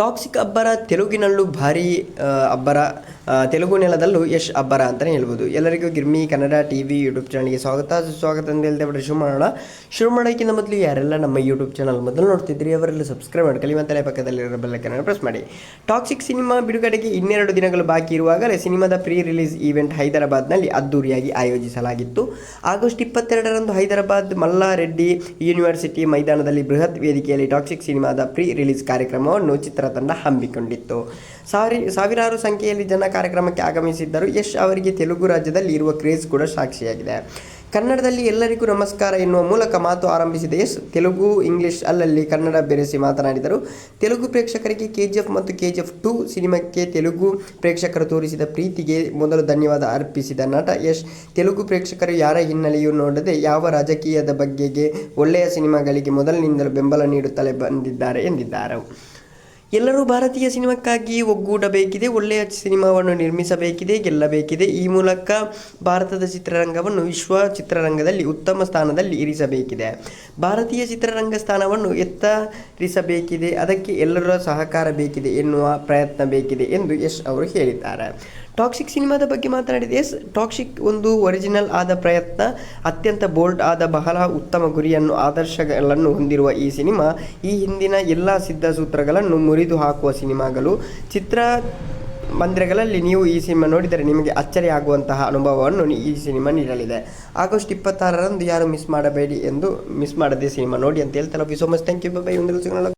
Toxic ಅಬ್ಬರ ತೆಲುಗಿನಲ್ಲೂ ಭಾರಿ ಅಬ್ಬರ, ತೆಲುಗು ನೆಲದಲ್ಲೂ ಯಶ್ ಅಬ್ಬರ ಅಂತಲೇ ಹೇಳ್ಬೋದು. ಎಲ್ಲರಿಗೂ ಗಿರ್ಮಿ ಕನ್ನಡ ಟಿವಿ ಯೂಟ್ಯೂಬ್ ಚಾನಲ್ಗೆ ಸ್ವಾಗತ ಅಂತ ಹೇಳ್ತೇವೆ. ಶುರು ಮಾಡೋಕ್ಕಿಂತ ಮೊದಲು ಯಾರೆಲ್ಲ ನಮ್ಮ ಯೂಟ್ಯೂಬ್ ಚಾನಲ್ ಮೊದಲು ನೋಡ್ತಿದ್ರಿ ಅವರೆಲ್ಲ ಸಬ್ಸ್ಕ್ರೈಬ್ ಮಾಡ್ಕೊಳ್ಳಿ, ಮತ್ತು ಪಕ್ಕದಲ್ಲಿರೋ ಬೆಲ್ಲೈಕನ್ ಪ್ರೆಸ್ ಮಾಡಿ. ಟಾಕ್ಸಿಕ್ ಸಿನಿಮಾ ಬಿಡುಗಡೆಗೆ 2 ದಿನಗಳು ಬಾಕಿ ಇರುವಾಗಲೇ ಸಿನಿಮಾದ ಪ್ರೀ ರಿಲೀಸ್ ಈವೆಂಟ್ ಹೈದರಾಬಾದ್ನಲ್ಲಿ ಅದ್ದೂರಿಯಾಗಿ ಆಯೋಜಿಸಲಾಗಿತ್ತು. ಆಗಸ್ಟ್ 22ರಂದು ಹೈದರಾಬಾದ್ ಮಲ್ಲಾರೆಡ್ಡಿ ಯೂನಿವರ್ಸಿಟಿ ಮೈದಾನದಲ್ಲಿ ಬೃಹತ್ ವೇದಿಕೆಯಲ್ಲಿ ಟಾಕ್ಸಿಕ್ ಸಿನಿಮಾದ ಪ್ರೀ ರಿಲೀಸ್ ಕಾರ್ಯಕ್ರಮವನ್ನು ಚಿತ್ರತಂಡ ಹಮ್ಮಿಕೊಂಡಿತ್ತು. ಸಾವಿರಾರು ಸಂಖ್ಯೆಯಲ್ಲಿ ಜನ ಕಾರ್ಯಕ್ರಮಕ್ಕೆ ಆಗಮಿಸಿದ್ದರು. ಯಶ್ ಅವರಿಗೆ ತೆಲುಗು ರಾಜ್ಯದಲ್ಲಿ ಇರುವ ಕ್ರೇಜ್ ಕೂಡ ಸಾಕ್ಷಿಯಾಗಿದೆ. ಕನ್ನಡದಲ್ಲಿ ಎಲ್ಲರಿಗೂ ನಮಸ್ಕಾರ ಎನ್ನುವ ಮೂಲಕ ಮಾತು ಆರಂಭಿಸಿದ ಯಶ್ ತೆಲುಗು, ಇಂಗ್ಲಿಷ್, ಅಲ್ಲಲ್ಲಿ ಕನ್ನಡ ಬೆರೆಸಿ ಮಾತನಾಡಿದರು. ತೆಲುಗು ಪ್ರೇಕ್ಷಕರಿಗೆ KGF ಮತ್ತು KGF 2 ಸಿನಿಮಾಕ್ಕೆ ತೆಲುಗು ಪ್ರೇಕ್ಷಕರು ತೋರಿಸಿದ ಪ್ರೀತಿಗೆ ಮೊದಲು ಧನ್ಯವಾದ ಅರ್ಪಿಸಿದ ನಟ ಯಶ್, ತೆಲುಗು ಪ್ರೇಕ್ಷಕರು ಯಾರ ಹಿನ್ನೆಲೆಯೂ ನೋಡದೆ ಯಾವ ರಾಜಕೀಯದ ಬಗೆಗೆ ಒಳ್ಳೆಯ ಸಿನಿಮಾಗಳಿಗೆ ಮೊದಲಿನಿಂದಲೂ ಬೆಂಬಲ ನೀಡುತ್ತಲೇ ಬಂದಿದ್ದಾರೆ ಎಂದಿದ್ದಾರೆ. ಎಲ್ಲರೂ ಭಾರತೀಯ ಸಿನಿಮಾಕ್ಕಾಗಿ ಒಗ್ಗೂಡಬೇಕಿದೆ, ಒಳ್ಳೆಯ ಸಿನಿಮಾವನ್ನು ನಿರ್ಮಿಸಬೇಕಿದೆ, ಗೆಲ್ಲಬೇಕಿದೆ. ಈ ಮೂಲಕ ಭಾರತದ ಚಿತ್ರರಂಗವನ್ನು ವಿಶ್ವ ಚಿತ್ರರಂಗದಲ್ಲಿ ಉತ್ತಮ ಸ್ಥಾನದಲ್ಲಿ ಇರಿಸಬೇಕಿದೆ. ಭಾರತೀಯ ಚಿತ್ರರಂಗ ಸ್ಥಾನವನ್ನು ಎತ್ತರಿಸಬೇಕಿದೆ. ಅದಕ್ಕೆ ಎಲ್ಲರ ಸಹಕಾರ ಬೇಕಿದೆ ಎನ್ನುವ ಪ್ರಯತ್ನ ಬೇಕಿದೆ ಎಂದು ಯಶ್ ಅವರು ಹೇಳಿದ್ದಾರೆ. ಟಾಕ್ಸಿಕ್ ಸಿನಿಮಾದ ಬಗ್ಗೆ ಮಾತನಾಡಿದ ಯಶ್, ಟಾಕ್ಸಿಕ್ ಒಂದು ಒರಿಜಿನಲ್ ಆದ ಪ್ರಯತ್ನ, ಅತ್ಯಂತ ಬೋಲ್ಡ್ ಆದ ಬಹಳ ಉತ್ತಮ ಗುರಿಯನ್ನು, ಆದರ್ಶಗಳನ್ನು ಹೊಂದಿರುವ ಈ ಸಿನಿಮಾ ಈ ಹಿಂದಿನ ಎಲ್ಲ ಸಿದ್ಧ ಸೂತ್ರಗಳನ್ನು ಮುರಿದು ಹಾಕುವ ಸಿನಿಮಾಗಳು. ಚಿತ್ರಮಂದಿರಗಳಲ್ಲಿ ನೀವು ಈ ಸಿನಿಮಾ ನೋಡಿದರೆ ನಿಮಗೆ ಅಚ್ಚರಿ ಆಗುವಂತಹ ಅನುಭವವನ್ನು ಈ ಸಿನಿಮಾ ನೀಡಲಿದೆ. ಆಗಸ್ಟ್ 26ರಂದು ಯಾರು ಮಿಸ್ ಮಾಡದೆ ಸಿನಿಮಾ ನೋಡಿ ಅಂತ ಹೇಳ್ತಾರೆ. So much thank you. By.